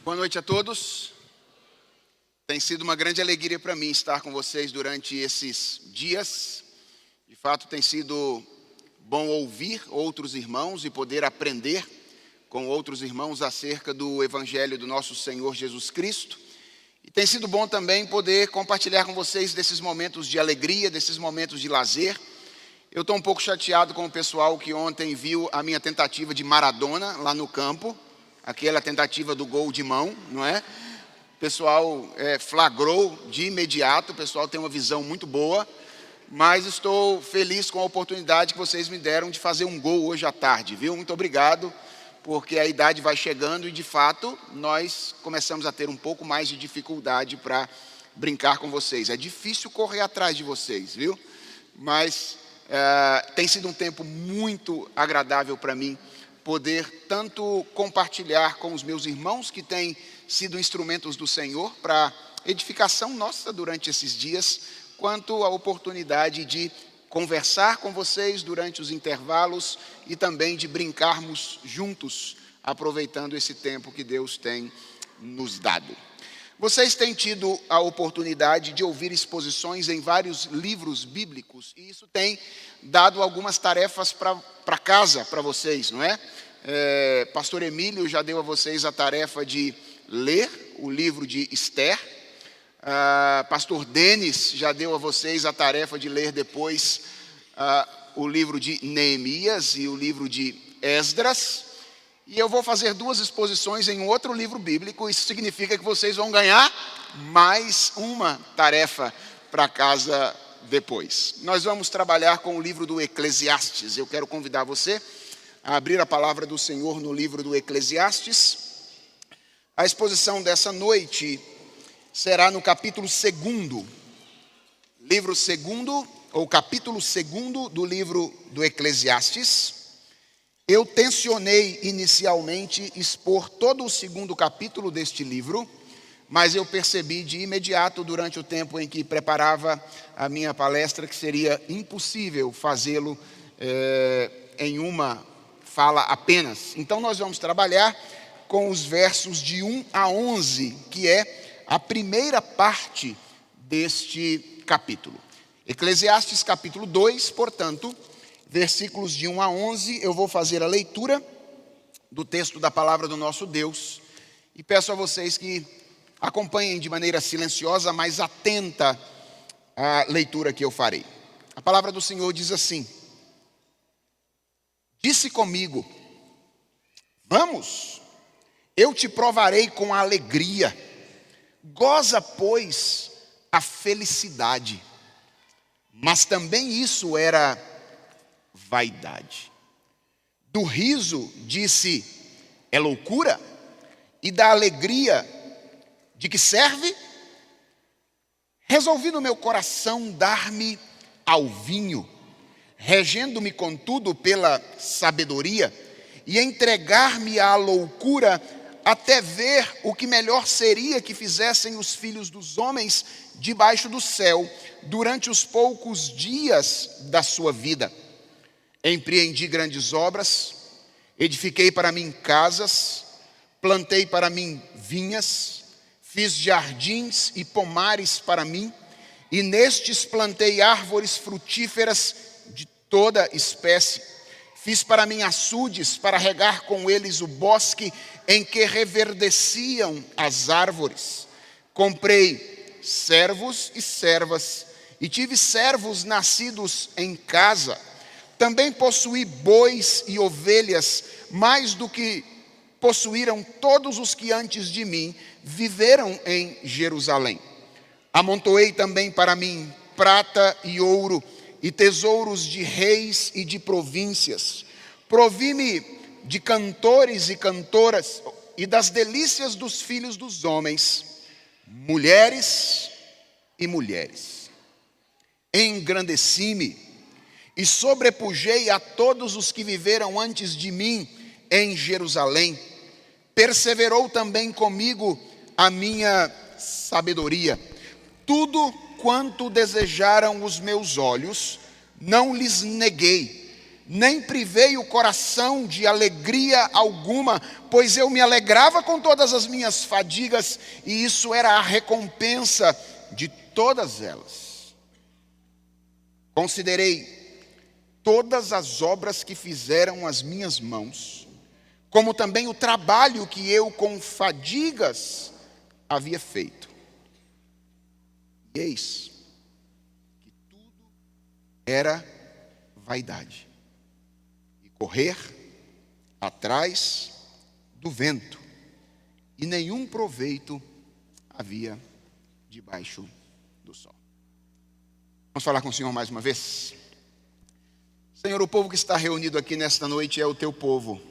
Boa noite a todos. Tem sido uma grande alegria para mim estar com vocês durante esses dias. De fato, tem sido bom ouvir outros irmãos e poder aprender com outros irmãos acerca do Evangelho do nosso Senhor Jesus Cristo. E tem sido bom também poder compartilhar com vocês desses momentos de alegria, desses momentos de lazer. Eu estou um pouco chateado com o pessoal que ontem viu a minha tentativa de Maradona lá no campo. Aquela tentativa do gol de mão, não é? O pessoal flagrou de imediato, o pessoal tem uma visão muito boa, mas estou feliz com a oportunidade que vocês me deram de fazer um gol hoje à tarde, viu? Muito obrigado, porque a idade vai chegando e, de fato, nós começamos a ter um pouco mais de dificuldade para brincar com vocês. É difícil correr atrás de vocês, viu? Mas tem sido um tempo muito agradável para mim, poder tanto compartilhar com os meus irmãos que têm sido instrumentos do Senhor para edificação nossa durante esses dias, quanto a oportunidade de conversar com vocês durante os intervalos e também de brincarmos juntos, aproveitando esse tempo que Deus tem nos dado. Vocês têm tido a oportunidade de ouvir exposições em vários livros bíblicos, e isso tem dado algumas tarefas para casa, para vocês, não é? Pastor Emílio já deu a vocês a tarefa de ler o livro de Esther. Pastor Denis já deu a vocês a tarefa de ler depois o livro de Neemias e o livro de Esdras. E eu vou fazer duas exposições em outro livro bíblico. Isso significa que vocês vão ganhar mais uma tarefa para casa depois. Nós vamos trabalhar com o livro do Eclesiastes. Eu quero convidar você a abrir a palavra do Senhor no livro do Eclesiastes. A exposição dessa noite será no capítulo 2º. Livro 2º, ou capítulo 2º do livro do Eclesiastes. Eu tencionei inicialmente expor todo o 2º capítulo deste livro, mas eu percebi de imediato, durante o tempo em que preparava a minha palestra, que seria impossível fazê-lo em uma fala apenas. Então nós vamos trabalhar com os versos de 1 a 11, que é a primeira parte deste capítulo. Eclesiastes capítulo 2, portanto, versículos de 1 a 11, eu vou fazer a leitura do texto da palavra do nosso Deus e peço a vocês que acompanhem de maneira silenciosa, mas atenta à leitura que eu farei. A palavra do Senhor diz assim: Disse comigo, vamos, eu te provarei com a alegria, goza, pois, a felicidade. Mas também isso era vaidade. Do riso, disse, é loucura, e da alegria, de que serve? Resolvi no meu coração dar-me ao vinho, regendo-me contudo pela sabedoria, e entregar-me à loucura, até ver o que melhor seria que fizessem os filhos dos homens debaixo do céu, durante os poucos dias da sua vida. Empreendi grandes obras, edifiquei para mim casas, plantei para mim vinhas, fiz jardins e pomares para mim, e nestes plantei árvores frutíferas de toda espécie. Fiz para mim açudes, para regar com eles o bosque em que reverdeciam as árvores. Comprei servos e servas, e tive servos nascidos em casa. Também possuí bois e ovelhas, mais do que possuíram todos os que antes de mim viveram em Jerusalém. Amontoei também para mim prata e ouro, e tesouros de reis e de províncias. Provi-me de cantores e cantoras, e das delícias dos filhos dos homens, mulheres e mulheres. Engrandeci-me e sobrepujei a todos os que viveram antes de mim em Jerusalém. Perseverou também comigo a minha sabedoria. Tudo quanto desejaram os meus olhos, não lhes neguei. nem privei o coração de alegria alguma, pois eu me alegrava com todas as minhas fadigas, e isso era a recompensa de todas elas. Considerei todas as obras que fizeram as minhas mãos, como também o trabalho que eu com fadigas havia feito. E eis que tudo era vaidade e correr atrás do vento, e nenhum proveito havia debaixo do sol. Vamos falar com o Senhor mais uma vez? Senhor, o povo que está reunido aqui nesta noite é o teu povo.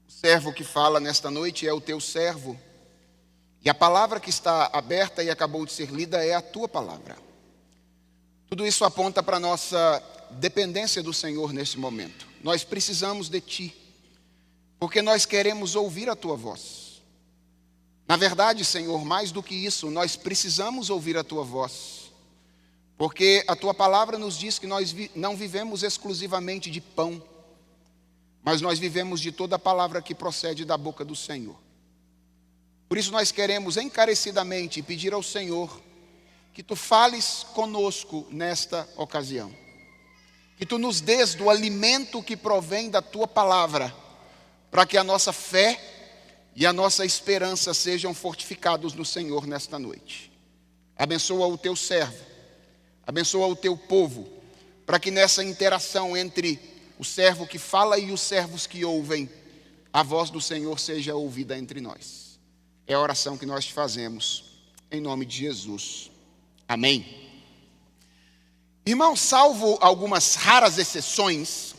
O servo que fala nesta noite é o teu servo. E a palavra que está aberta e acabou de ser lida é a tua palavra. Tudo isso aponta para a nossa dependência do Senhor nesse momento. Nós precisamos de ti, porque nós queremos ouvir a tua voz. Na verdade, Senhor, mais do que isso, nós precisamos ouvir a tua voz, porque a tua palavra nos diz que nós não vivemos exclusivamente de pão, mas nós vivemos de toda a palavra que procede da boca do Senhor. Por isso nós queremos encarecidamente pedir ao Senhor que tu fales conosco nesta ocasião, que tu nos dês do alimento que provém da tua palavra, para que a nossa fé e a nossa esperança sejam fortificados no Senhor nesta noite. Abençoa o teu servo, abençoa o teu povo, para que nessa interação entre o servo que fala e os servos que ouvem, a voz do Senhor seja ouvida entre nós. É a oração que nós te fazemos, em nome de Jesus. Amém. Irmãos, salvo algumas raras exceções,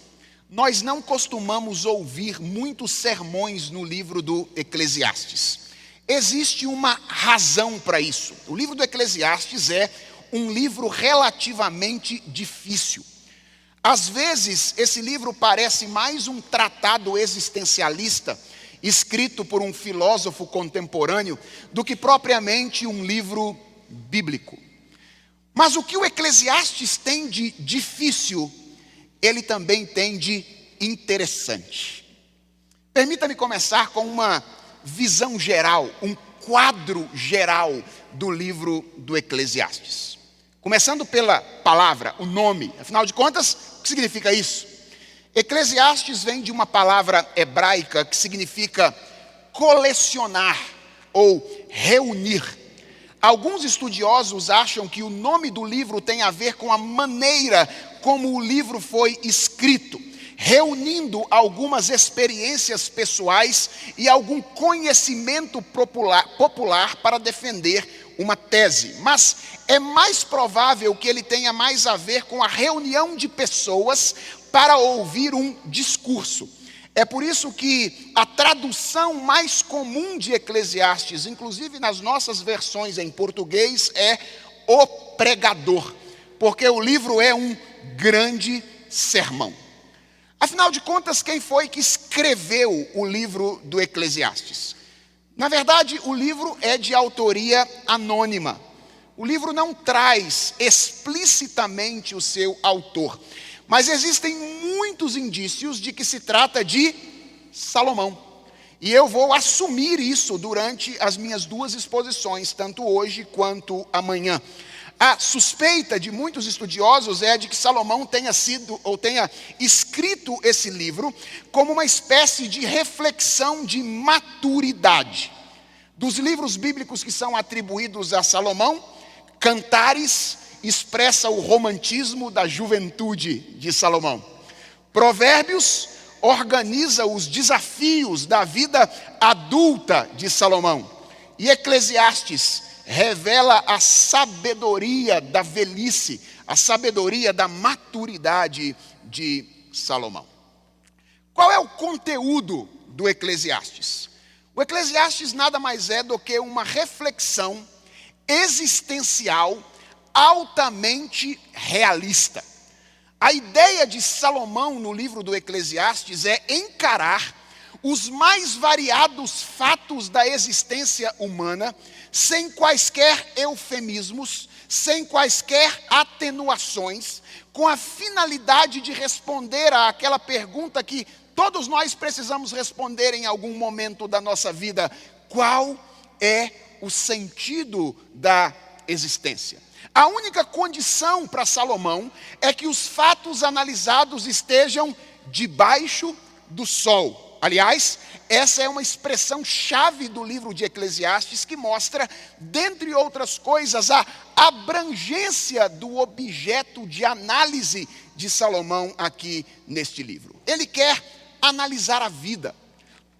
nós não costumamos ouvir muitos sermões no livro do Eclesiastes. Existe uma razão para isso. O livro do Eclesiastes é um livro relativamente difícil. Às vezes, esse livro parece mais um tratado existencialista, escrito por um filósofo contemporâneo, do que propriamente um livro bíblico. Mas o que o Eclesiastes tem de difícil, ele também tem de interessante. Permita-me começar com uma visão geral, um quadro geral do livro do Eclesiastes. Começando pela palavra, o nome. Afinal de contas, o que significa isso? Eclesiastes vem de uma palavra hebraica que significa colecionar ou reunir. Alguns estudiosos acham que o nome do livro tem a ver com a maneira como o livro foi escrito, reunindo algumas experiências pessoais e algum conhecimento popular para defender uma tese. Mas é mais provável que ele tenha mais a ver com a reunião de pessoas para ouvir um discurso. É por isso que a tradução mais comum de Eclesiastes, inclusive nas nossas versões em português, é o pregador, porque o livro é um grande sermão. Afinal de contas, quem foi que escreveu o livro do Eclesiastes? Na verdade, o livro é de autoria anônima. O livro não traz explicitamente o seu autor, mas existem muitos indícios de que se trata de Salomão. E eu vou assumir isso durante as minhas duas exposições, tanto hoje quanto amanhã. A suspeita de muitos estudiosos é de que Salomão tenha escrito esse livro como uma espécie de reflexão de maturidade. Dos livros bíblicos que são atribuídos a Salomão, Cantares expressa o romantismo da juventude de Salomão. Provérbios organiza os desafios da vida adulta de Salomão. E Eclesiastes revela a sabedoria da velhice, a sabedoria da maturidade de Salomão. Qual é o conteúdo do Eclesiastes? O Eclesiastes nada mais é do que uma reflexão existencial altamente realista. A ideia de Salomão no livro do Eclesiastes é encarar os mais variados fatos da existência humana sem quaisquer eufemismos, sem quaisquer atenuações, com a finalidade de responder àquela pergunta que todos nós precisamos responder em algum momento da nossa vida: qual é o sentido da existência? A única condição para Salomão é que os fatos analisados estejam debaixo do sol. Aliás, essa é uma expressão chave do livro de Eclesiastes, que mostra, dentre outras coisas, a abrangência do objeto de análise de Salomão aqui neste livro. Ele quer analisar a vida,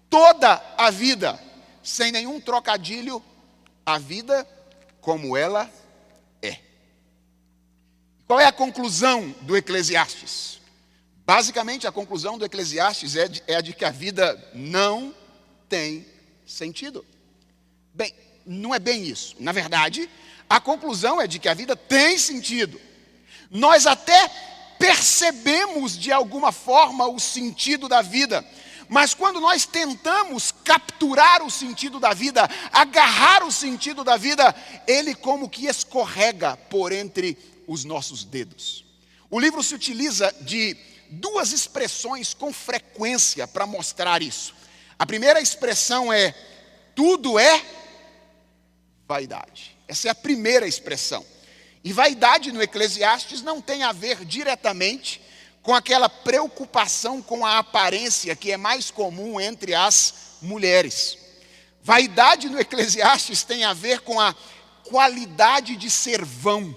toda a vida, sem nenhum trocadilho, a vida como ela é. Qual é a conclusão do Eclesiastes? Basicamente, a conclusão do Eclesiastes é a de que a vida não tem sentido. Bem, não é bem isso. Na verdade, a conclusão é de que a vida tem sentido. Nós até percebemos de alguma forma o sentido da vida, mas quando nós tentamos capturar o sentido da vida, agarrar o sentido da vida, ele como que escorrega por entre os nossos dedos. O livro se utiliza de duas expressões com frequência para mostrar isso. A primeira expressão é: tudo é vaidade. Essa é a primeira expressão. E vaidade no Eclesiastes não tem a ver diretamente com aquela preocupação com a aparência que é mais comum entre as mulheres. Vaidade no Eclesiastes tem a ver com a qualidade de ser vão,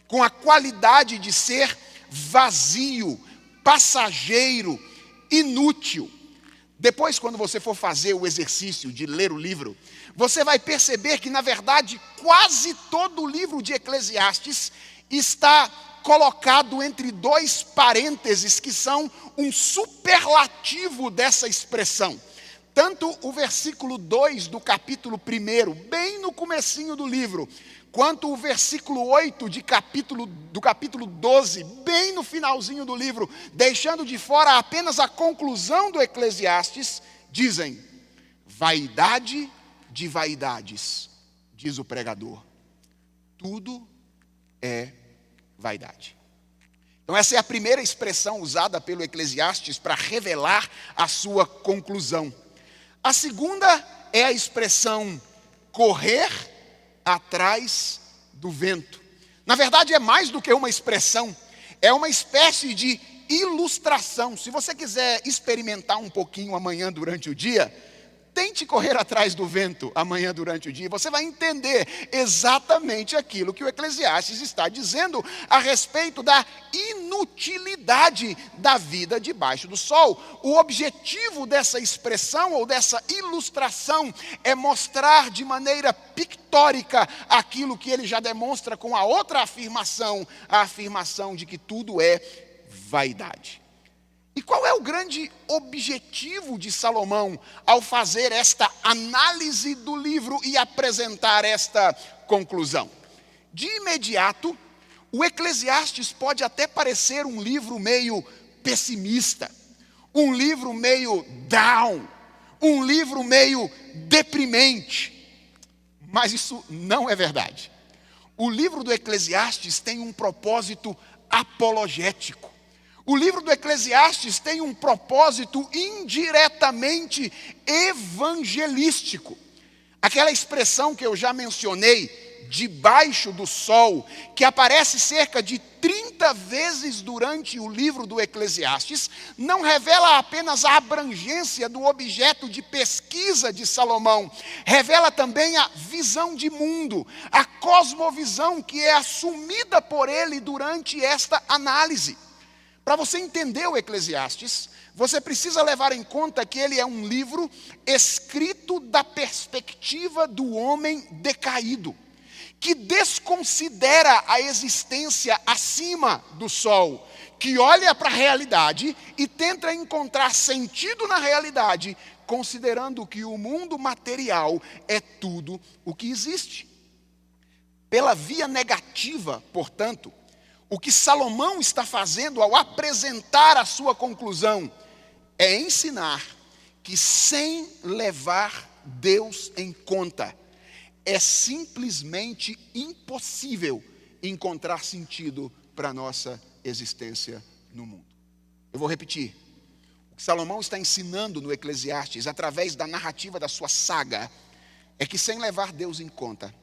com a qualidade de ser vazio, passageiro, inútil. Depois, quando você for fazer o exercício de ler o livro, você vai perceber que, na verdade, quase todo o livro de Eclesiastes está colocado entre dois parênteses que são um superlativo dessa expressão. Tanto o versículo 2 do capítulo 1, bem no comecinho do livro, quanto o versículo 8 do capítulo 12, bem no finalzinho do livro, deixando de fora apenas a conclusão do Eclesiastes, dizem: vaidade de vaidades, diz o pregador, tudo é vaidade. Então essa é a primeira expressão usada pelo Eclesiastes para revelar a sua conclusão. A segunda é a expressão correr atrás do vento. Na verdade, é mais do que uma expressão, é uma espécie de ilustração. Se você quiser experimentar um pouquinho amanhã durante o dia, tente correr atrás do vento amanhã durante o dia. Você vai entender exatamente aquilo que o Eclesiastes está dizendo a respeito da inutilidade da vida debaixo do sol. O objetivo dessa expressão ou dessa ilustração é mostrar de maneira pictórica aquilo que ele já demonstra com a outra afirmação, a afirmação de que tudo é vaidade. E qual é o grande objetivo de Salomão ao fazer esta análise do livro e apresentar esta conclusão? De imediato, o Eclesiastes pode até parecer um livro meio pessimista, um livro meio down, um livro meio deprimente. Mas isso não é verdade. O livro do Eclesiastes tem um propósito apologético. O livro do Eclesiastes tem um propósito indiretamente evangelístico. Aquela expressão que eu já mencionei, debaixo do sol, que aparece cerca de 30 vezes durante o livro do Eclesiastes, não revela apenas a abrangência do objeto de pesquisa de Salomão, revela também a visão de mundo, a cosmovisão que é assumida por ele durante esta análise. Para você entender o Eclesiastes, você precisa levar em conta que ele é um livro escrito da perspectiva do homem decaído, que desconsidera a existência acima do sol, que olha para a realidade e tenta encontrar sentido na realidade, considerando que o mundo material é tudo o que existe. Pela via negativa, portanto, o que Salomão está fazendo ao apresentar a sua conclusão é ensinar que, sem levar Deus em conta, é simplesmente impossível encontrar sentido para a nossa existência no mundo. Eu vou repetir. O que Salomão está ensinando no Eclesiastes, através da narrativa da sua saga, é que sem levar Deus em conta,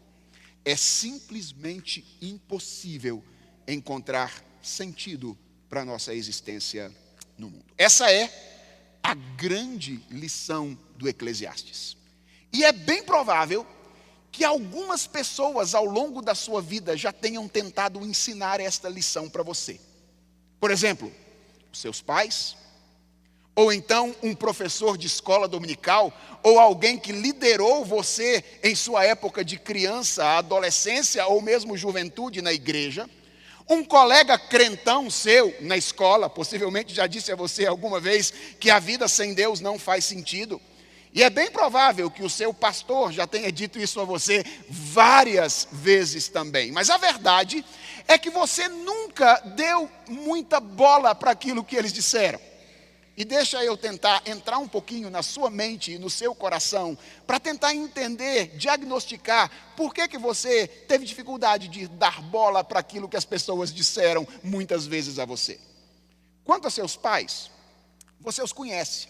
é simplesmente impossível encontrar sentido para a nossa existência no mundo. Essa é a grande lição do Eclesiastes. E é bem provável que algumas pessoas ao longo da sua vida já tenham tentado ensinar esta lição para você. Por exemplo, os seus pais, ou então um professor de escola dominical, ou alguém que liderou você em sua época de criança, adolescência ou mesmo juventude na igreja, um colega crentão seu na escola, possivelmente já disse a você alguma vez que a vida sem Deus não faz sentido. E é bem provável que o seu pastor já tenha dito isso a você várias vezes também. Mas a verdade é que você nunca deu muita bola para aquilo que eles disseram. E deixa eu tentar entrar um pouquinho na sua mente e no seu coração para tentar entender, diagnosticar por que você teve dificuldade de dar bola para aquilo que as pessoas disseram muitas vezes a você. Quanto a seus pais, você os conhece.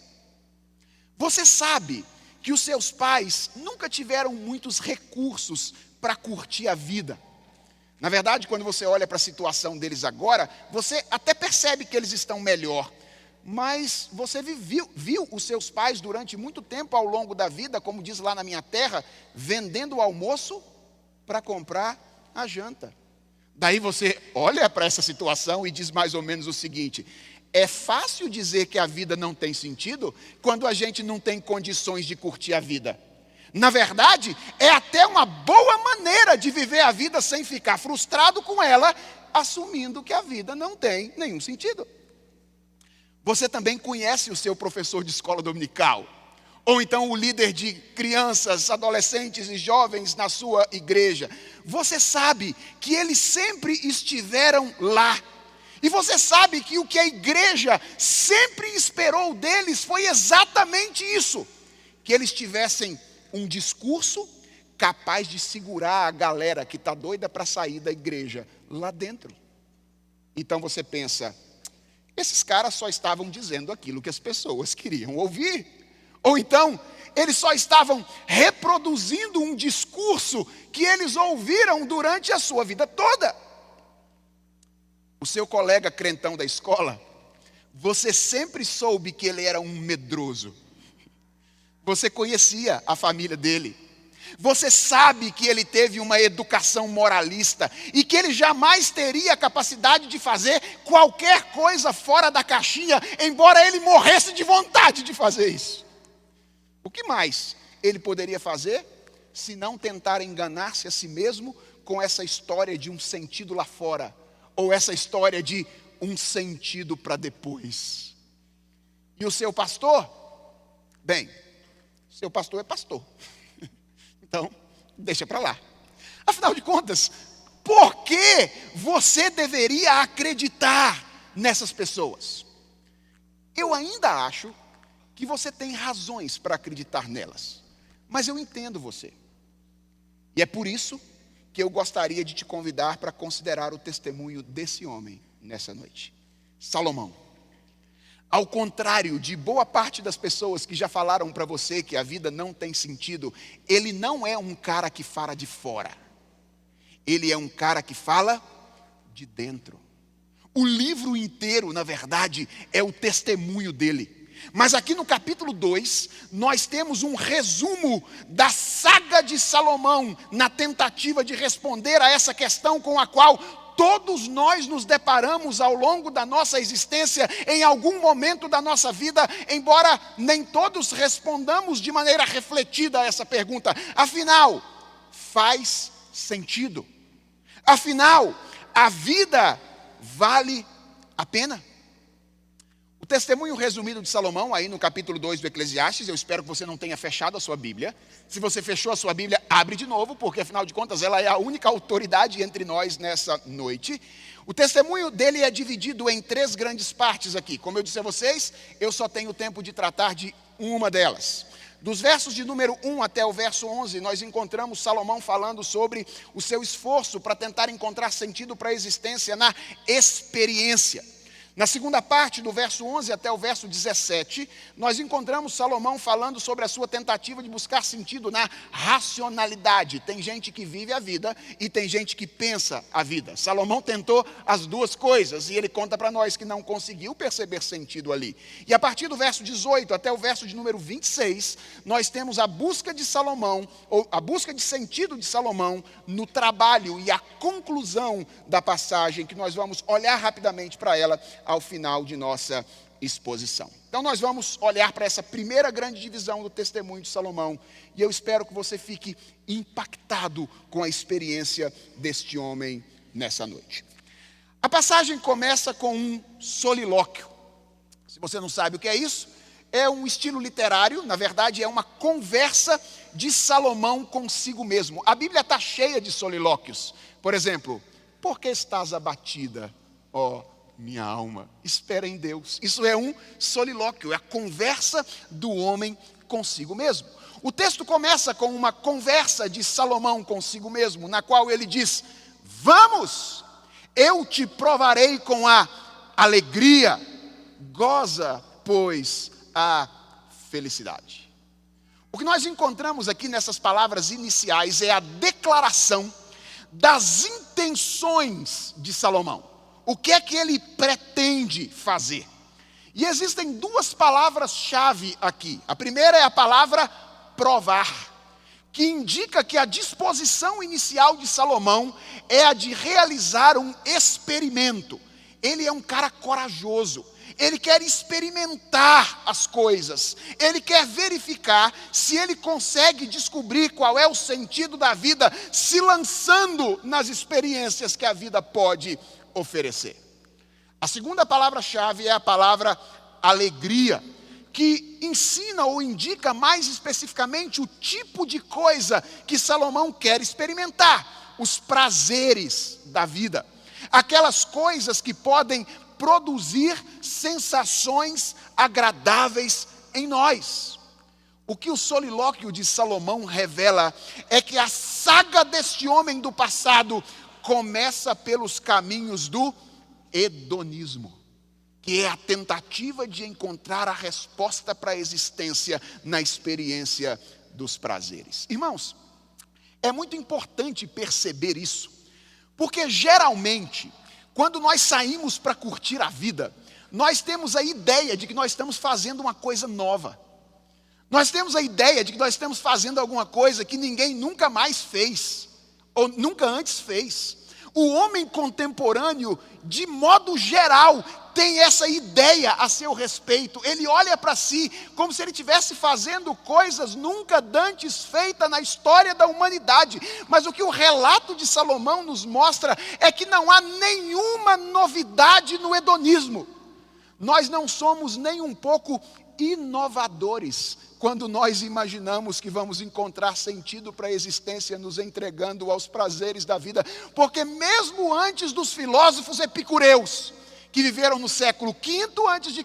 Você sabe que os seus pais nunca tiveram muitos recursos para curtir a vida. Na verdade, quando você olha para a situação deles agora, você até percebe que eles estão melhor. Mas você viu os seus pais durante muito tempo ao longo da vida, como diz lá na minha terra, vendendo o almoço para comprar a janta. Daí você olha para essa situação e diz mais ou menos o seguinte: é fácil dizer que a vida não tem sentido quando a gente não tem condições de curtir a vida. Na verdade, é até uma boa maneira de viver a vida sem ficar frustrado com ela, assumindo que a vida não tem nenhum sentido. Você também conhece o seu professor de escola dominical, ou então o líder de crianças, adolescentes e jovens na sua igreja. Você sabe que eles sempre estiveram lá. E você sabe que o que a igreja sempre esperou deles foi exatamente isso: que eles tivessem um discurso capaz de segurar a galera que está doida para sair da igreja lá dentro. Então você pensa, esses caras só estavam dizendo aquilo que as pessoas queriam ouvir. Ou então, eles só estavam reproduzindo um discurso que eles ouviram durante a sua vida toda. O seu colega crentão da escola, você sempre soube que ele era um medroso. Você conhecia a família dele. Você sabe que ele teve uma educação moralista e que ele jamais teria a capacidade de fazer qualquer coisa fora da caixinha, embora ele morresse de vontade de fazer isso. O que mais ele poderia fazer se não tentar enganar-se a si mesmo com essa história de um sentido lá fora, ou essa história de um sentido para depois? E o seu pastor? Bem, seu pastor é pastor. Então, deixa para lá. Afinal de contas, por que você deveria acreditar nessas pessoas? Eu ainda acho que você tem razões para acreditar nelas, mas eu entendo você. E é por isso que eu gostaria de te convidar para considerar o testemunho desse homem nessa noite. Salomão. Ao contrário de boa parte das pessoas que já falaram para você que a vida não tem sentido, ele não é um cara que fala de fora. Ele é um cara que fala de dentro. O livro inteiro, na verdade, é o testemunho dele. Mas aqui no capítulo 2, nós temos um resumo da saga de Salomão na tentativa de responder a essa questão com a qual todos nós nos deparamos ao longo da nossa existência, em algum momento da nossa vida, embora nem todos respondamos de maneira refletida a essa pergunta. Afinal, faz sentido? Afinal, a vida vale a pena? O testemunho resumido de Salomão, aí no capítulo 2 do Eclesiastes, eu espero que você não tenha fechado a sua Bíblia. Se você fechou a sua Bíblia, abre de novo, porque afinal de contas ela é a única autoridade entre nós nessa noite. O testemunho dele é dividido em 3 grandes partes aqui. Como eu disse a vocês, eu só tenho tempo de tratar de uma delas. Dos versos de número 1 até o verso 11, nós encontramos Salomão falando sobre o seu esforço para tentar encontrar sentido para a existência na experiência. Na segunda parte, do verso 11 até o verso 17, nós encontramos Salomão falando sobre a sua tentativa de buscar sentido na racionalidade. Tem gente que vive a vida e tem gente que pensa a vida. Salomão tentou as duas coisas e ele conta para nós que não conseguiu perceber sentido ali. E a partir do verso 18 até o verso de número 26, nós temos a busca de Salomão, ou a busca de sentido de Salomão no trabalho e a conclusão da passagem, que nós vamos olhar rapidamente para ela ao final de nossa exposição. Então nós vamos olhar para essa primeira grande divisão do testemunho de Salomão, e eu espero que você fique impactado com a experiência deste homem nessa noite. A passagem começa com um solilóquio. Se você não sabe o que é isso, é um estilo literário, na verdade é uma conversa de Salomão consigo mesmo. A Bíblia está cheia de solilóquios. Por exemplo, por que estás abatida, ó minha alma? Espera em Deus. Isso é um solilóquio, é a conversa do homem consigo mesmo. O texto começa com uma conversa de Salomão consigo mesmo, na qual ele diz: vamos, eu te provarei com a alegria, goza, pois, a felicidade. O que nós encontramos aqui nessas palavras iniciais é a declaração das intenções de Salomão. O que é que ele pretende fazer? E existem duas palavras-chave aqui. A primeira é a palavra provar, que indica que a disposição inicial de Salomão é a de realizar um experimento. Ele é um cara corajoso. Ele quer experimentar as coisas. Ele quer verificar se ele consegue descobrir qual é o sentido da vida, se lançando nas experiências que a vida pode oferecer. A segunda palavra-chave é a palavra alegria, que ensina ou indica mais especificamente o tipo de coisa que Salomão quer experimentar, os prazeres da vida, aquelas coisas que podem produzir sensações agradáveis em nós. O que o solilóquio de Salomão revela é que a saga deste homem do passado começa pelos caminhos do hedonismo, que é a tentativa de encontrar a resposta para a existência na experiência dos prazeres. Irmãos, é muito importante perceber isso, porque geralmente, quando nós saímos para curtir a vida, nós temos a ideia de que nós estamos fazendo uma coisa nova. Nós temos a ideia de que nós estamos fazendo alguma coisa que ninguém nunca mais fez, ou nunca antes fez. O homem contemporâneo, de modo geral, tem essa ideia a seu respeito. Ele olha para si como se ele estivesse fazendo coisas nunca antes feitas na história da humanidade. Mas o que o relato de Salomão nos mostra é que não há nenhuma novidade no hedonismo. Nós não somos nem um pouco inovadores quando nós imaginamos que vamos encontrar sentido para a existência nos entregando aos prazeres da vida, porque mesmo antes dos filósofos epicureus, que viveram no século V a.C.,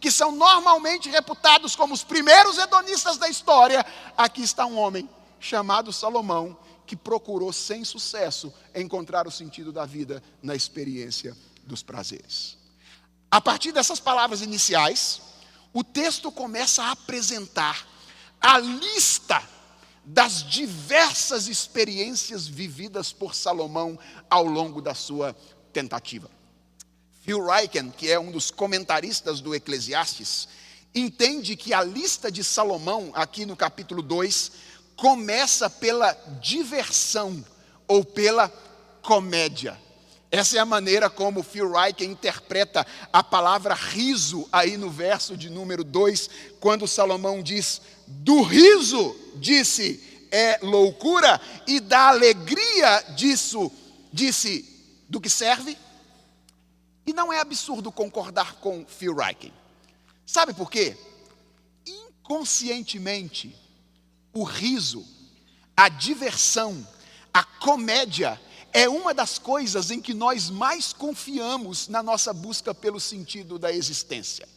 que são normalmente reputados como os primeiros hedonistas da história, aqui está um homem chamado Salomão, que procurou sem sucesso encontrar o sentido da vida na experiência dos prazeres. A partir dessas palavras iniciais, o texto começa a apresentar a lista das diversas experiências vividas por Salomão ao longo da sua tentativa. Phil Ryken, que é um dos comentaristas do Eclesiastes, entende que a lista de Salomão, aqui no capítulo 2, começa pela diversão ou pela comédia. Essa é a maneira como Phil Ryken interpreta a palavra riso aí no verso de número 2, quando Salomão diz: do riso, disse, é loucura, e da alegria disso, disse, do que serve? E não é absurdo concordar com Phil Ryken. Sabe por quê? Inconscientemente, o riso, a diversão, a comédia é uma das coisas em que nós mais confiamos na nossa busca pelo sentido da existência.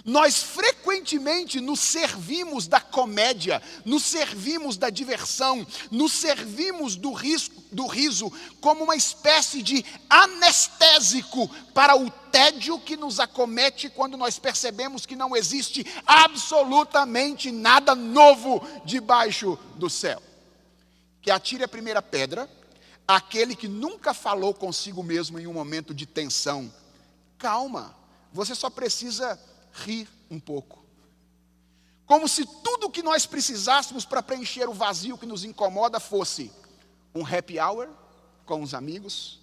Nós frequentemente nos servimos da comédia, nos servimos da diversão, nos servimos do riso como uma espécie de anestésico para o tédio que nos acomete quando nós percebemos que não existe absolutamente nada novo debaixo do céu. Que atire a primeira pedra aquele que nunca falou consigo mesmo em um momento de tensão. Calma, você só precisa rir um pouco. Como se tudo o que nós precisássemos para preencher o vazio que nos incomoda fosse um happy hour com os amigos,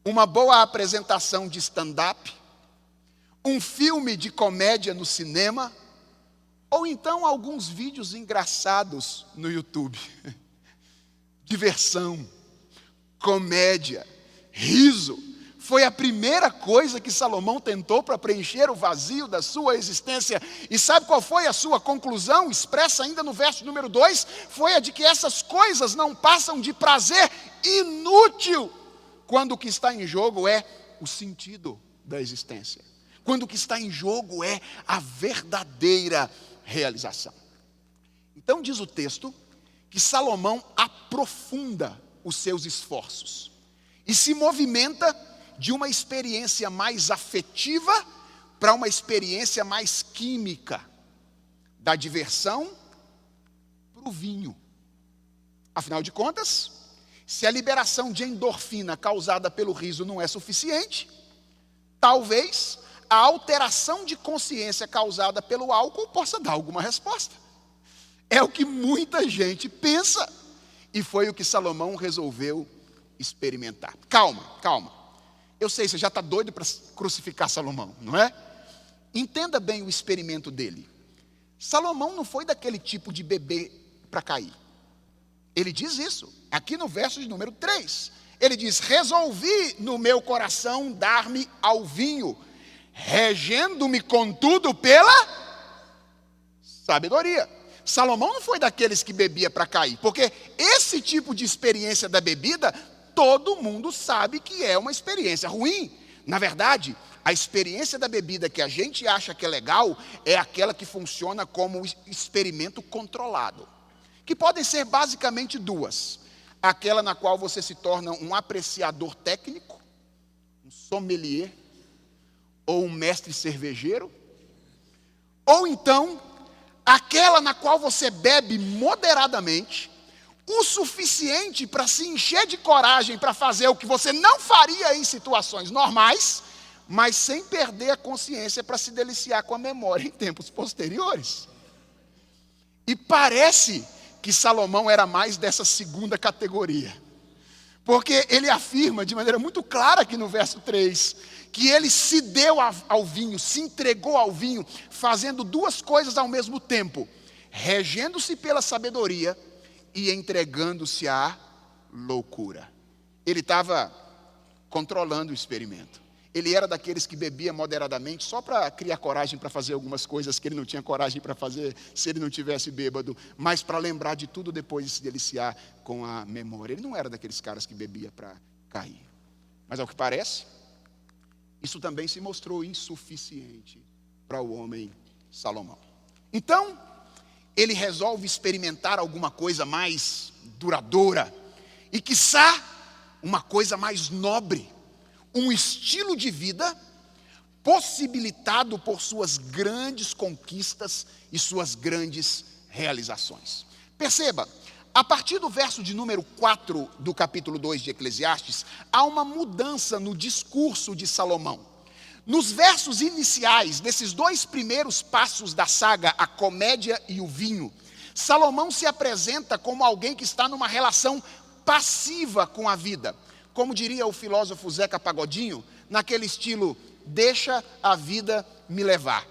uma boa apresentação de stand-up, um filme de comédia no cinema, ou então alguns vídeos engraçados no YouTube. Diversão, comédia, riso. Foi a primeira coisa que Salomão tentou para preencher o vazio da sua existência. E sabe qual foi a sua conclusão, expressa ainda no verso número 2? Foi a de que essas coisas não passam de prazer inútil, quando o que está em jogo é o sentido da existência. Quando o que está em jogo é a verdadeira realização. Então diz o texto que Salomão aprofunda os seus esforços e se movimenta de uma experiência mais afetiva para uma experiência mais química, da diversão para o vinho. Afinal de contas, se a liberação de endorfina causada pelo riso não é suficiente, talvez a alteração de consciência causada pelo álcool possa dar alguma resposta. É o que muita gente pensa, e foi o que Salomão resolveu experimentar. Calma. Eu sei, você já está doido para crucificar Salomão, não é? Entenda bem o experimento dele. Salomão não foi daquele tipo de bebê para cair. Ele diz isso, aqui no verso de número 3. Ele diz: resolvi no meu coração dar-me ao vinho, regendo-me contudo pela sabedoria. Salomão não foi daqueles que bebia para cair, porque esse tipo de experiência da bebida, todo mundo sabe que é uma experiência ruim. Na verdade, a experiência da bebida que a gente acha que é legal é aquela que funciona como um experimento controlado, que podem ser basicamente duas: aquela na qual você se torna um apreciador técnico, um sommelier, ou um mestre cervejeiro, ou então aquela na qual você bebe moderadamente, o suficiente para se encher de coragem para fazer o que você não faria em situações normais, mas sem perder a consciência para se deliciar com a memória em tempos posteriores. E parece que Salomão era mais dessa segunda categoria, porque ele afirma de maneira muito clara aqui no verso 3, que ele se deu ao vinho, se entregou ao vinho, fazendo duas coisas ao mesmo tempo: regendo-se pela sabedoria e entregando-se à loucura. Ele estava controlando o experimento. Ele era daqueles que bebia moderadamente só para criar coragem para fazer algumas coisas que ele não tinha coragem para fazer se ele não tivesse bêbado, mas para lembrar de tudo depois de se deliciar com a memória. Ele não era daqueles caras que bebia para cair. Mas ao que parece, isso também se mostrou insuficiente para o homem Salomão. Então, ele resolve experimentar alguma coisa mais duradoura e, quiçá, uma coisa mais nobre, um estilo de vida possibilitado por suas grandes conquistas e suas grandes realizações. Perceba, a partir do verso de número 4 do capítulo 2 de Eclesiastes, há uma mudança no discurso de Salomão. Nos versos iniciais, desses dois primeiros passos da saga, a comédia e o vinho, Salomão se apresenta como alguém que está numa relação passiva com a vida. Como diria o filósofo Zeca Pagodinho, naquele estilo: deixa a vida me levar.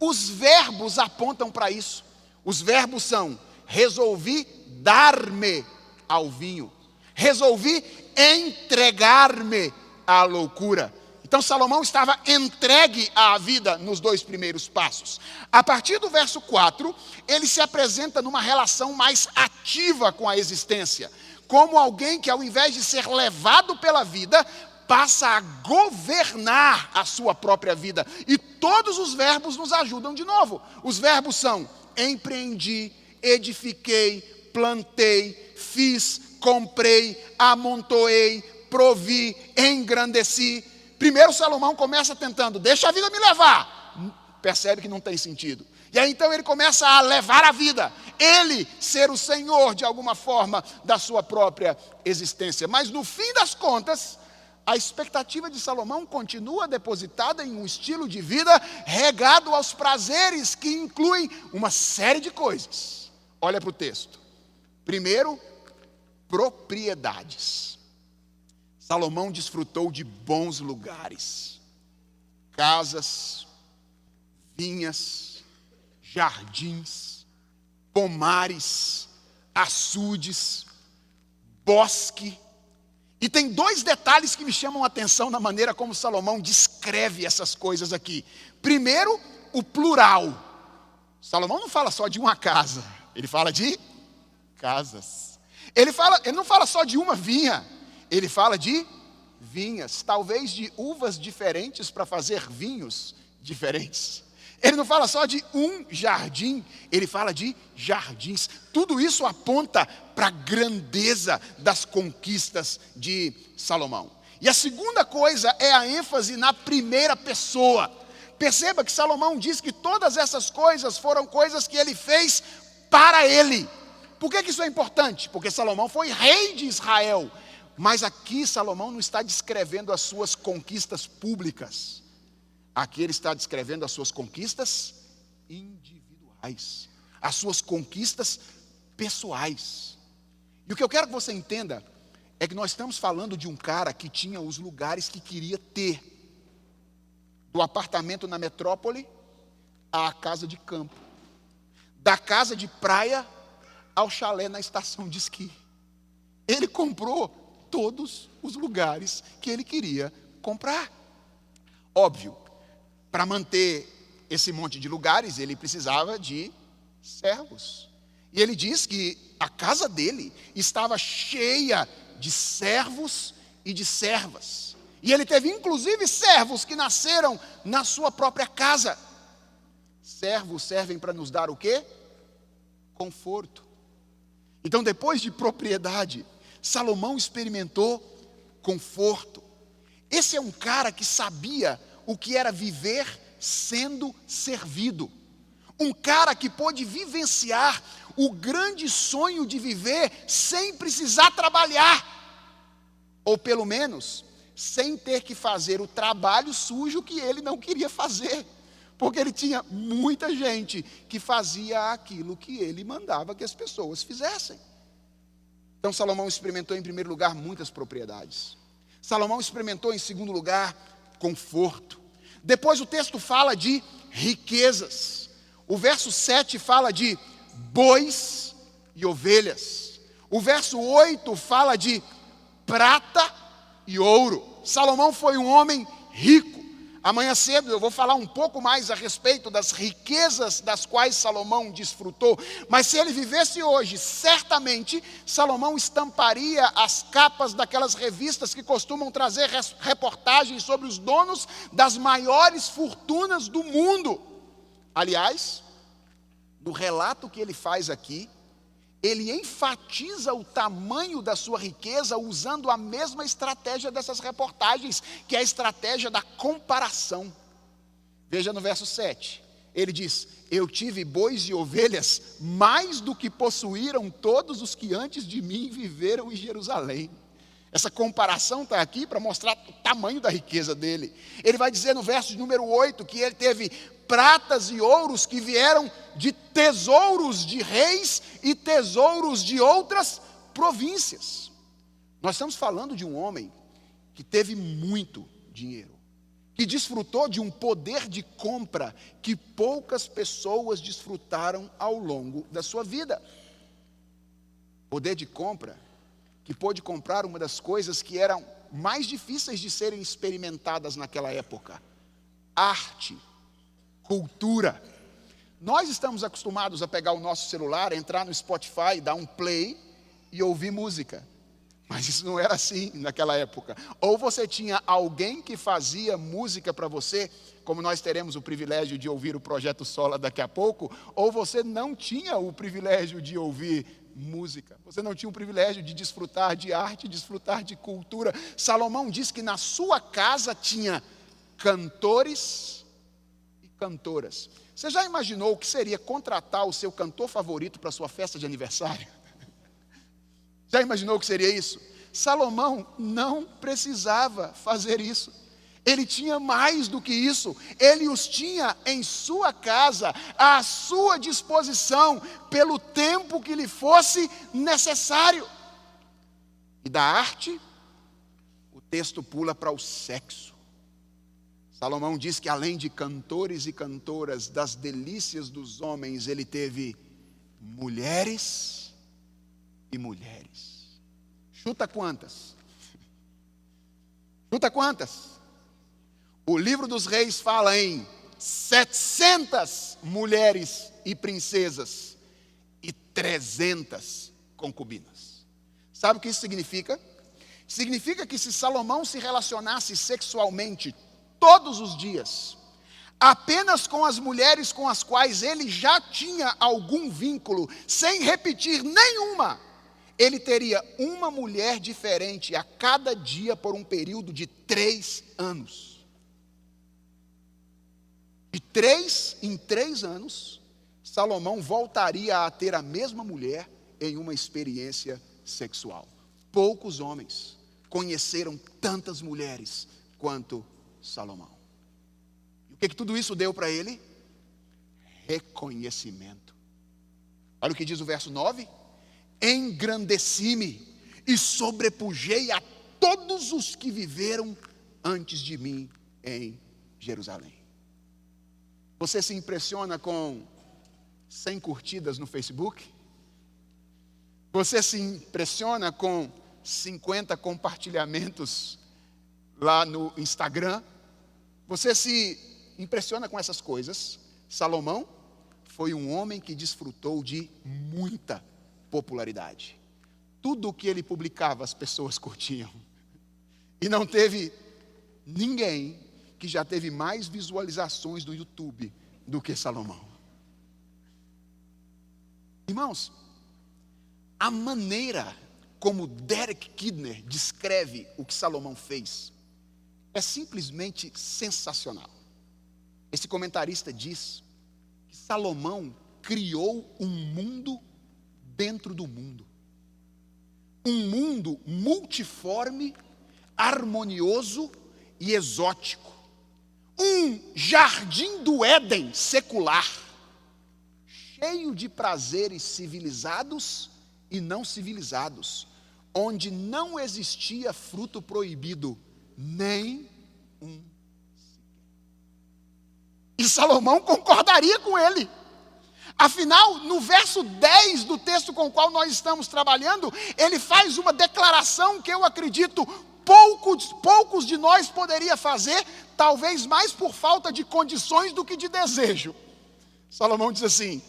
Os verbos apontam para isso. Os verbos são: resolvi dar-me ao vinho, resolvi entregar-me à loucura. Então Salomão estava entregue à vida nos dois primeiros passos. A partir do verso 4, ele se apresenta numa relação mais ativa com a existência, como alguém que, ao invés de ser levado pela vida, passa a governar a sua própria vida. E todos os verbos nos ajudam de novo. Os verbos são: empreendi, edifiquei, plantei, fiz, comprei, amontoei, provi, engrandeci. Primeiro Salomão começa tentando: deixa a vida me levar. Percebe que não tem sentido. E aí então ele começa a levar a vida, ele ser o senhor de alguma forma da sua própria existência. Mas no fim das contas, a expectativa de Salomão continua depositada em um estilo de vida regado aos prazeres que incluem uma série de coisas. Olha para o texto. Primeiro, propriedades. Salomão desfrutou de bons lugares, casas, vinhas, jardins, pomares, açudes, bosque. E tem dois detalhes que me chamam a atenção na maneira como Salomão descreve essas coisas aqui. Primeiro, o plural. Salomão não fala só de uma casa, ele fala de casas. Ele não fala só de uma vinha, ele fala de vinhas, talvez de uvas diferentes para fazer vinhos diferentes. Ele não fala só de um jardim, ele fala de jardins. Tudo isso aponta para a grandeza das conquistas de Salomão. E a segunda coisa é a ênfase na primeira pessoa. Perceba que Salomão diz que todas essas coisas foram coisas que ele fez para ele. Por que isso é importante? Porque Salomão foi rei de Israel. Mas aqui Salomão não está descrevendo as suas conquistas públicas. Aqui ele está descrevendo as suas conquistas individuais, as suas conquistas pessoais. E o que eu quero que você entenda é que nós estamos falando de um cara que tinha os lugares que queria ter. Do apartamento na metrópole à casa de campo. Da casa de praia ao chalé na estação de esqui. Ele comprou todos os lugares que ele queria comprar. Óbvio, para manter esse monte de lugares, ele precisava de servos. E ele diz que a casa dele estava cheia de servos e de servas. E ele teve inclusive servos que nasceram na sua própria casa. Servos servem para nos dar o quê? Conforto. Então, depois de propriedade, Salomão experimentou conforto. Esse é um cara que sabia o que era viver sendo servido. Um cara que pôde vivenciar o grande sonho de viver sem precisar trabalhar. Ou pelo menos, sem ter que fazer o trabalho sujo que ele não queria fazer. Porque ele tinha muita gente que fazia aquilo que ele mandava que as pessoas fizessem. Então Salomão experimentou em primeiro lugar muitas propriedades. Salomão experimentou em segundo lugar conforto. Depois o texto fala de riquezas. O verso 7 fala de bois e ovelhas. O verso 8 fala de prata e ouro. Salomão foi um homem rico. Amanhã cedo eu vou falar um pouco mais a respeito das riquezas das quais Salomão desfrutou. Mas se ele vivesse hoje, certamente Salomão estamparia as capas daquelas revistas que costumam trazer reportagens sobre os donos das maiores fortunas do mundo. Aliás, no relato que ele faz aqui, ele enfatiza o tamanho da sua riqueza usando a mesma estratégia dessas reportagens, que é a estratégia da comparação. Veja no verso 7, ele diz: eu tive bois e ovelhas mais do que possuíram todos os que antes de mim viveram em Jerusalém. Essa comparação está aqui para mostrar o tamanho da riqueza dele. Ele vai dizer no verso de número 8 que ele teve pratas e ouros que vieram de tesouros de reis e tesouros de outras províncias. Nós estamos falando de um homem que teve muito dinheiro, que desfrutou de um poder de compra que poucas pessoas desfrutaram ao longo da sua vida. Poder de compra que pôde comprar uma das coisas que eram mais difíceis de serem experimentadas naquela época: arte, cultura. Nós estamos acostumados a pegar o nosso celular, entrar no Spotify, dar um play e ouvir música. Mas isso não era assim naquela época. Ou você tinha alguém que fazia música para você, como nós teremos o privilégio de ouvir o Projeto Sola daqui a pouco, ou você não tinha o privilégio de ouvir música. Você não tinha o privilégio de desfrutar de arte, desfrutar de cultura. Salomão diz que na sua casa tinha cantores e cantoras. Você já imaginou o que seria contratar o seu cantor favorito para a sua festa de aniversário? Já imaginou o que seria isso? Salomão não precisava fazer isso. Ele tinha mais do que isso. Ele os tinha em sua casa, à sua disposição, pelo tempo que lhe fosse necessário. E da arte, o texto pula para o sexo. Salomão diz que além de cantores e cantoras, das delícias dos homens, ele teve mulheres e mulheres. Chuta quantas? Chuta quantas? O livro dos reis fala em 700 mulheres e princesas e 300 concubinas. Sabe o que isso significa? Significa que se Salomão se relacionasse sexualmente todos os dias, apenas com as mulheres com as quais ele já tinha algum vínculo, sem repetir nenhuma, ele teria uma mulher diferente a cada dia por um período de 3 anos. De 3 em 3 anos, Salomão voltaria a ter a mesma mulher em uma experiência sexual. Poucos homens conheceram tantas mulheres quanto Salomão. E o que tudo isso deu para ele? Reconhecimento. Olha o que diz o verso 9. Engrandeci-me e sobrepujei a todos os que viveram antes de mim em Jerusalém. Você se impressiona com 100 curtidas no Facebook? Você se impressiona com 50 compartilhamentos lá no Instagram? Você se impressiona com essas coisas? Salomão foi um homem que desfrutou de muita popularidade. Tudo o que ele publicava as pessoas curtiam. E não teve ninguém que já teve mais visualizações do YouTube do que Salomão. Irmãos, a maneira como Derek Kidner descreve o que Salomão fez é simplesmente sensacional. Esse comentarista diz que Salomão criou um mundo dentro do mundo. Um mundo multiforme, harmonioso e exótico. Um jardim do Éden secular, cheio de prazeres civilizados e não civilizados, onde não existia fruto proibido, nem um sequer. E Salomão concordaria com ele. Afinal, no verso 10 do texto com o qual nós estamos trabalhando, ele faz uma declaração que eu acredito poucos de nós poderia fazer, talvez mais por falta de condições do que de desejo. Salomão diz assim: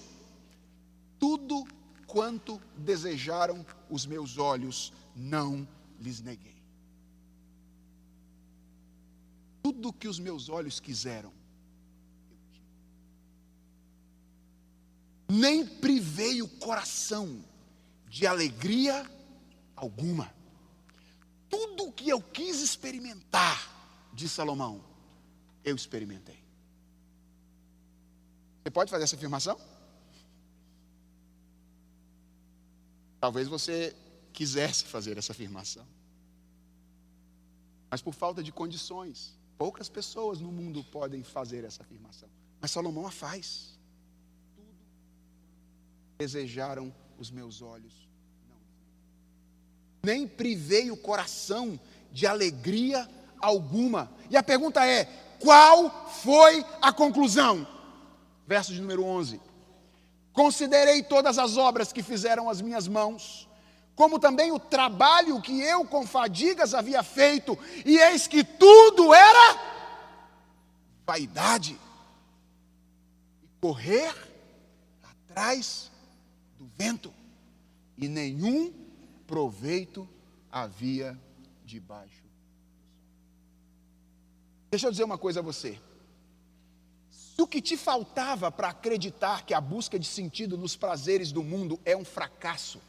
tudo quanto desejaram os meus olhos, não lhes neguei. Tudo que os meus olhos quiseram, eu tive. Nem privei o coração de alegria alguma. Tudo o que eu quis experimentar, diz Salomão, eu experimentei. Você pode fazer essa afirmação? Talvez você quisesse fazer essa afirmação, mas por falta de condições, poucas pessoas no mundo podem fazer essa afirmação. Mas Salomão a faz. Tudo desejaram os meus olhos, não. Nem privei o coração de alegria alguma. E a pergunta é: qual foi a conclusão? Verso de número 11. Considerei todas as obras que fizeram as minhas mãos, como também o trabalho que eu com fadigas havia feito, e eis que tudo era vaidade e correr atrás do vento, e nenhum proveito havia debaixo. Deixa eu dizer uma coisa a você. Se o que te faltava para acreditar que a busca de sentido nos prazeres do mundo é um fracasso,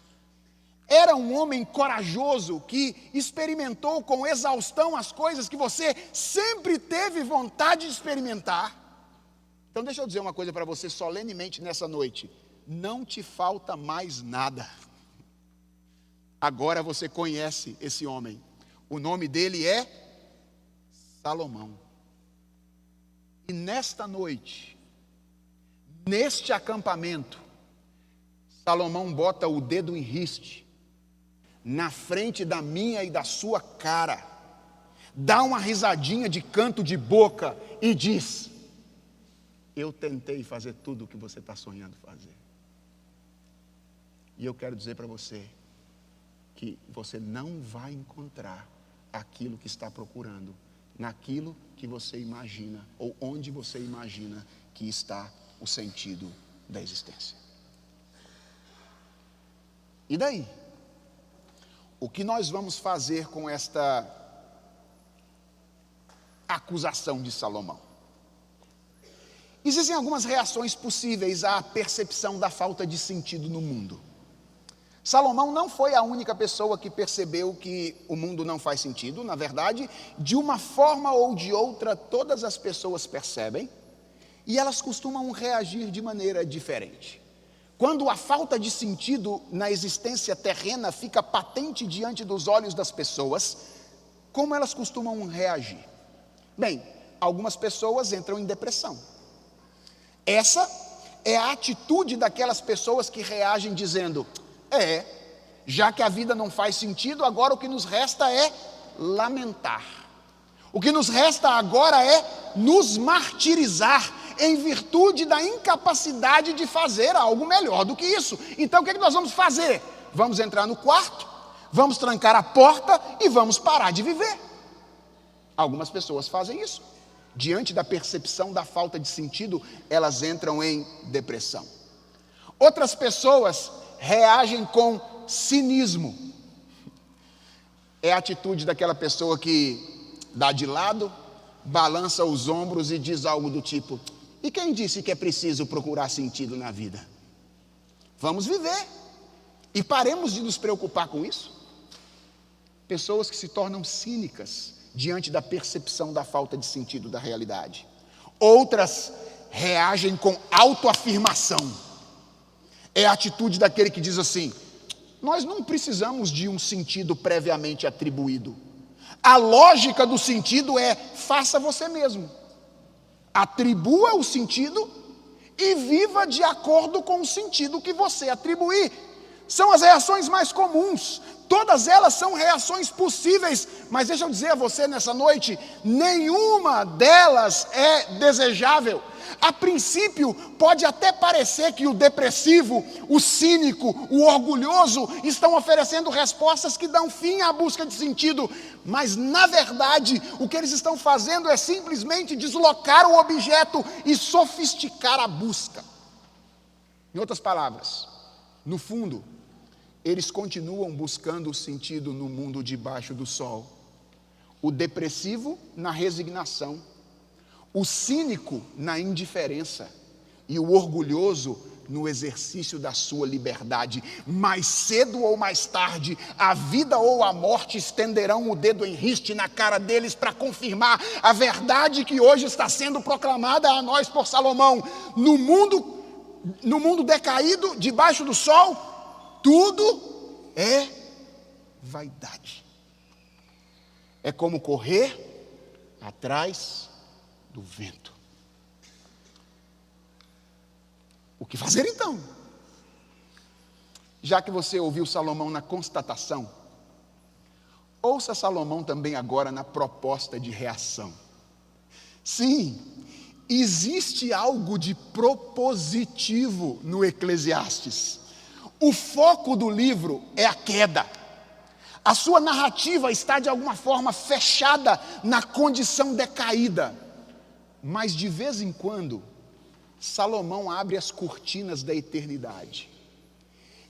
era um homem corajoso que experimentou com exaustão as coisas que você sempre teve vontade de experimentar. Então deixa eu dizer uma coisa para você solenemente nessa noite. Não te falta mais nada. Agora você conhece esse homem. O nome dele é Salomão. E nesta noite, neste acampamento, Salomão bota o dedo em riste na frente da minha e da sua cara, dá uma risadinha de canto de boca e diz: eu tentei fazer tudo o que você está sonhando fazer. E eu quero dizer para você que você não vai encontrar aquilo que está procurando naquilo que você imagina ou onde você imagina que está o sentido da existência. E daí? O que nós vamos fazer com esta acusação de Salomão? Existem algumas reações possíveis à percepção da falta de sentido no mundo. Salomão não foi a única pessoa que percebeu que o mundo não faz sentido. Na verdade, de uma forma ou de outra, todas as pessoas percebem e elas costumam reagir de maneira diferente. Quando a falta de sentido na existência terrena fica patente diante dos olhos das pessoas, como elas costumam reagir? Bem, algumas pessoas entram em depressão. Essa é a atitude daquelas pessoas que reagem dizendo: já que a vida não faz sentido, agora o que nos resta é lamentar. O que nos resta agora é nos martirizar em virtude da incapacidade de fazer algo melhor do que isso. Então o que nós vamos fazer? Vamos entrar no quarto, vamos trancar a porta e vamos parar de viver. Algumas pessoas fazem isso. Diante da percepção da falta de sentido, elas entram em depressão. Outras pessoas reagem com cinismo. É a atitude daquela pessoa que dá de lado, balança os ombros e diz algo do tipo: e quem disse que é preciso procurar sentido na vida? Vamos viver e paremos de nos preocupar com isso. Pessoas que se tornam cínicas diante da percepção da falta de sentido da realidade. Outras reagem com autoafirmação. É a atitude daquele que diz assim: nós não precisamos de um sentido previamente atribuído. A lógica do sentido é: faça você mesmo. Atribua o sentido e viva de acordo com o sentido que você atribuir. São as reações mais comuns. Todas elas são reações possíveis, mas deixa eu dizer a você nessa noite, nenhuma delas é desejável. A princípio, pode até parecer que o depressivo, o cínico, o orgulhoso estão oferecendo respostas que dão fim à busca de sentido, mas na verdade, o que eles estão fazendo é simplesmente deslocar o objeto e sofisticar a busca. Em outras palavras, no fundo, eles continuam buscando o sentido no mundo debaixo do sol. O depressivo na resignação, o cínico na indiferença e o orgulhoso no exercício da sua liberdade. Mais cedo ou mais tarde, a vida ou a morte estenderão o dedo em riste na cara deles para confirmar a verdade que hoje está sendo proclamada a nós por Salomão. No mundo decaído, debaixo do sol, tudo é vaidade. É como correr atrás do vento. O que fazer então? Já que você ouviu Salomão na constatação, ouça Salomão também agora na proposta de reação. Sim, existe algo de propositivo no Eclesiastes. O foco do livro é a queda. A sua narrativa está de alguma forma fechada na condição decaída. Mas de vez em quando, Salomão abre as cortinas da eternidade.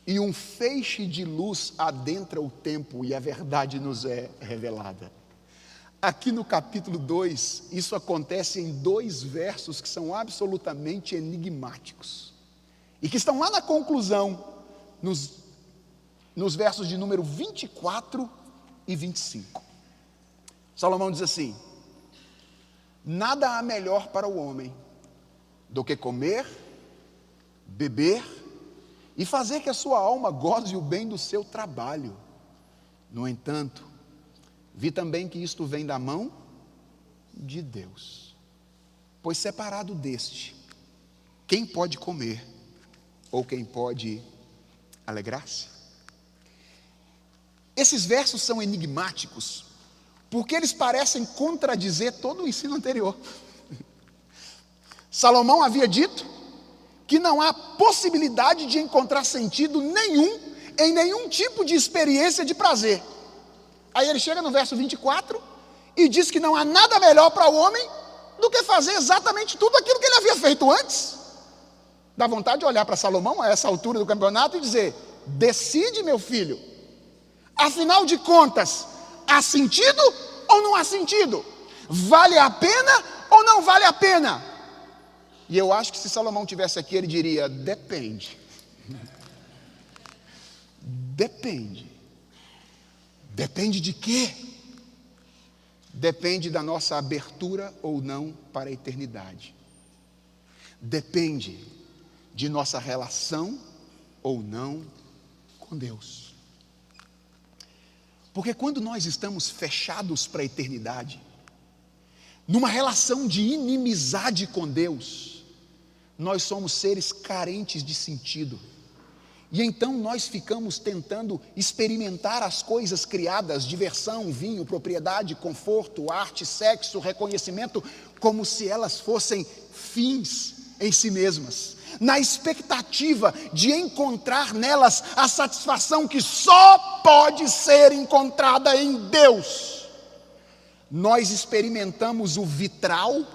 e um feixe de luz adentra o tempo e a verdade nos é revelada. Aqui no capítulo 2, isso acontece em 2 versos que são absolutamente enigmáticos. E que estão lá na conclusão, nos versos de número 24 e 25. Salomão diz assim: nada há melhor para o homem do que comer, beber e fazer que a sua alma goze o bem do seu trabalho. No entanto, vi também que isto vem da mão de Deus. Pois separado deste, quem pode comer ou quem pode alegrar-se? Esses versos são enigmáticos, porque eles parecem contradizer todo o ensino anterior. Salomão havia dito que não há possibilidade de encontrar sentido nenhum em nenhum tipo de experiência de prazer. Aí ele chega no verso 24 e diz que não há nada melhor para o homem do que fazer exatamente tudo aquilo que ele havia feito antes. Dá vontade de olhar para Salomão a essa altura do campeonato e dizer: decide, meu filho, afinal de contas, há sentido ou não há sentido? Vale a pena ou não vale a pena? E eu acho que se Salomão tivesse aqui, ele diria: depende. Depende. Depende de quê? Depende da nossa abertura ou não para a eternidade. Depende de nossa relação ou não com Deus. Porque quando nós estamos fechados para a eternidade, numa relação de inimizade com Deus, nós somos seres carentes de sentido. E então nós ficamos tentando experimentar as coisas criadas, diversão, vinho, propriedade, conforto, arte, sexo, reconhecimento, como se elas fossem fins em si mesmas, na expectativa de encontrar nelas a satisfação que só pode ser encontrada em Deus. Nós experimentamos o vitral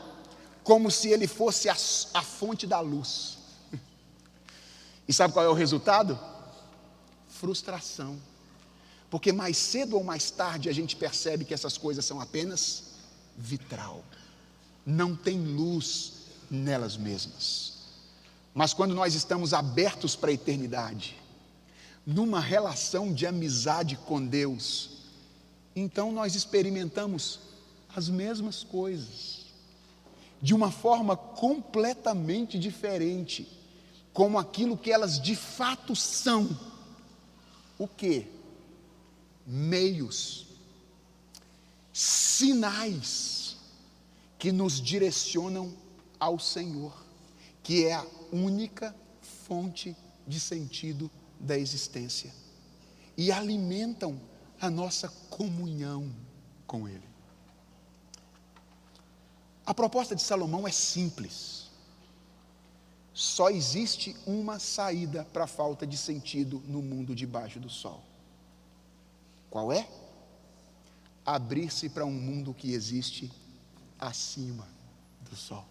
como se ele fosse a fonte da luz. E sabe qual é o resultado? Frustração. Porque mais cedo ou mais tarde a gente percebe que essas coisas são apenas vitral. Não tem luz nelas mesmas. Mas quando nós estamos abertos para a eternidade, numa relação de amizade com Deus, então nós experimentamos as mesmas coisas, de uma forma completamente diferente, como aquilo que elas de fato são. O quê? Meios, sinais que nos direcionam ao Senhor, que é a única fonte de sentido da existência, e alimentam a nossa comunhão com Ele. A proposta de Salomão é simples. Só existe uma saída para a falta de sentido no mundo debaixo do sol. Qual é? Abrir-se para um mundo que existe acima do sol.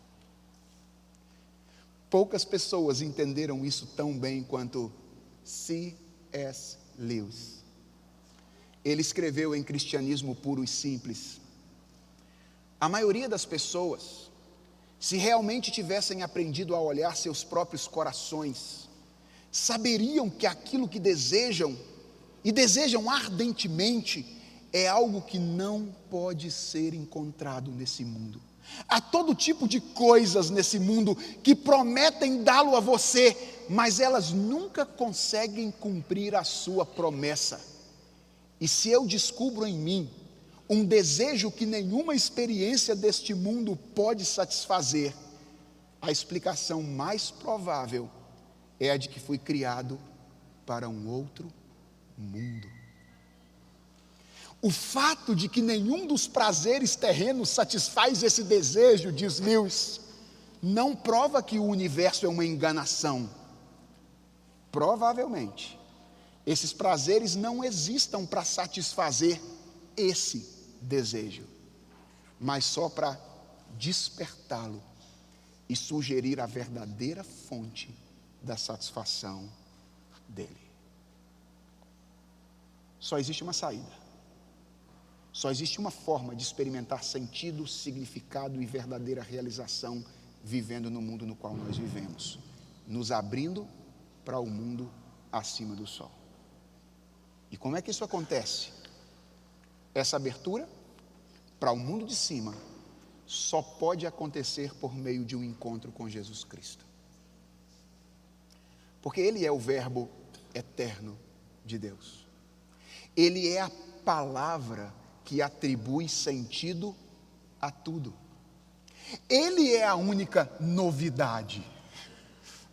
Poucas pessoas entenderam isso tão bem quanto C.S. Lewis. Ele escreveu em Cristianismo Puro e Simples: a maioria das pessoas, se realmente tivessem aprendido a olhar seus próprios corações, saberiam que aquilo que desejam, e desejam ardentemente, é algo que não pode ser encontrado nesse mundo. Há todo tipo de coisas nesse mundo que prometem dá-lo a você, mas elas nunca conseguem cumprir a sua promessa. E se eu descubro em mim um desejo que nenhuma experiência deste mundo pode satisfazer, a explicação mais provável é a de que fui criado para um outro mundo. O fato de que nenhum dos prazeres terrenos satisfaz esse desejo, diz Lewis, não prova que o universo é uma enganação. Provavelmente, esses prazeres não existam para satisfazer esse desejo, mas só para despertá-lo e sugerir a verdadeira fonte da satisfação dele. Só existe uma saída. Só existe uma forma de experimentar sentido, significado e verdadeira realização vivendo no mundo no qual nós vivemos, nos abrindo para o mundo acima do sol. E como é que isso acontece? Essa abertura para o mundo de cima só pode acontecer por meio de um encontro com Jesus Cristo. Porque Ele é o Verbo eterno de Deus. Ele é a palavra que atribui sentido a tudo. Ele é a única novidade,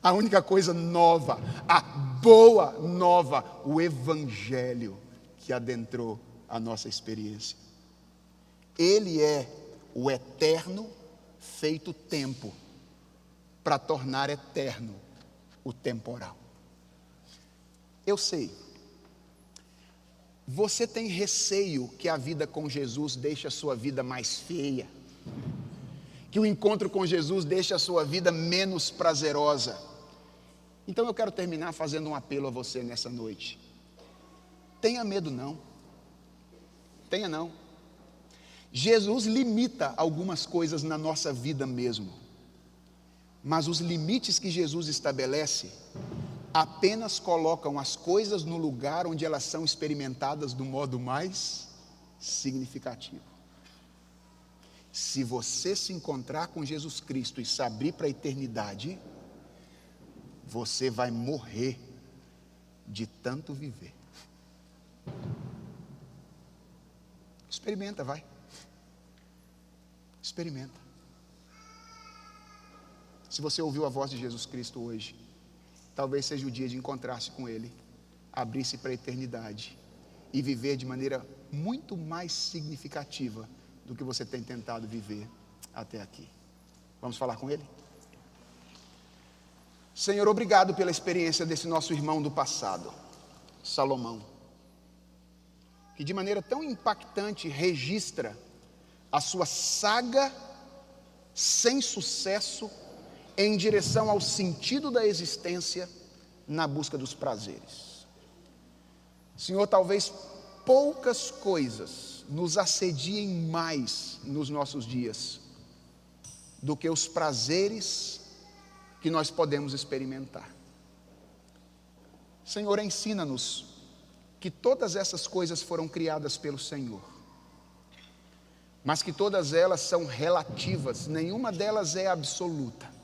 a única coisa nova, a boa nova, o Evangelho que adentrou a nossa experiência. Ele é o eterno feito tempo para tornar eterno o temporal. Eu sei, você tem receio que a vida com Jesus deixe a sua vida mais feia, que o encontro com Jesus deixe a sua vida menos prazerosa. Então eu quero terminar fazendo um apelo a você nessa noite. Tenha medo não. Tenha não. Jesus limita algumas coisas na nossa vida mesmo. Mas os limites que Jesus estabelece apenas colocam as coisas no lugar onde elas são experimentadas do modo mais significativo. Se você se encontrar com Jesus Cristo e se abrir para a eternidade, você vai morrer de tanto viver. Experimenta, vai. Experimenta. Se você ouviu a voz de Jesus Cristo hoje, talvez seja o dia de encontrar-se com Ele, abrir-se para a eternidade e viver de maneira muito mais significativa do que você tem tentado viver até aqui. Vamos falar com Ele? Senhor, obrigado pela experiência desse nosso irmão do passado, Salomão, que de maneira tão impactante registra a sua saga sem sucesso em direção ao sentido da existência na busca dos prazeres. Senhor, talvez poucas coisas nos assediem mais nos nossos dias do que os prazeres que nós podemos experimentar. Senhor, ensina-nos que todas essas coisas foram criadas pelo Senhor, mas que todas elas são relativas, nenhuma delas é absoluta.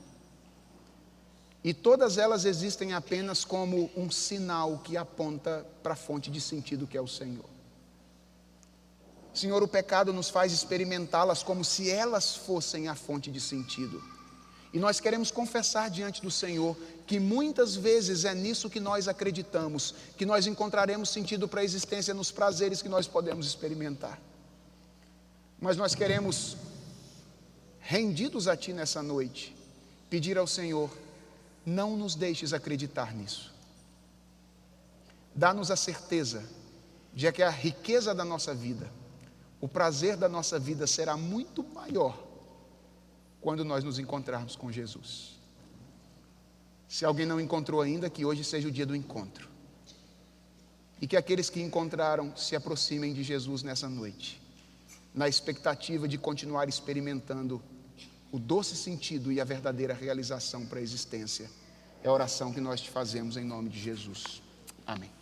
E todas elas existem apenas como um sinal que aponta para a fonte de sentido que é o Senhor. Senhor, o pecado nos faz experimentá-las como se elas fossem a fonte de sentido. E nós queremos confessar diante do Senhor que muitas vezes é nisso que nós acreditamos, que nós encontraremos sentido para a existência nos prazeres que nós podemos experimentar. Mas nós queremos, rendidos a Ti nessa noite, pedir ao Senhor: não nos deixes acreditar nisso. Dá-nos a certeza de que a riqueza da nossa vida, o prazer da nossa vida será muito maior quando nós nos encontrarmos com Jesus. Se alguém não encontrou ainda, que hoje seja o dia do encontro. E que aqueles que encontraram se aproximem de Jesus nessa noite, na expectativa de continuar experimentando o doce sentido e a verdadeira realização para a existência. É a oração que nós te fazemos em nome de Jesus. Amém.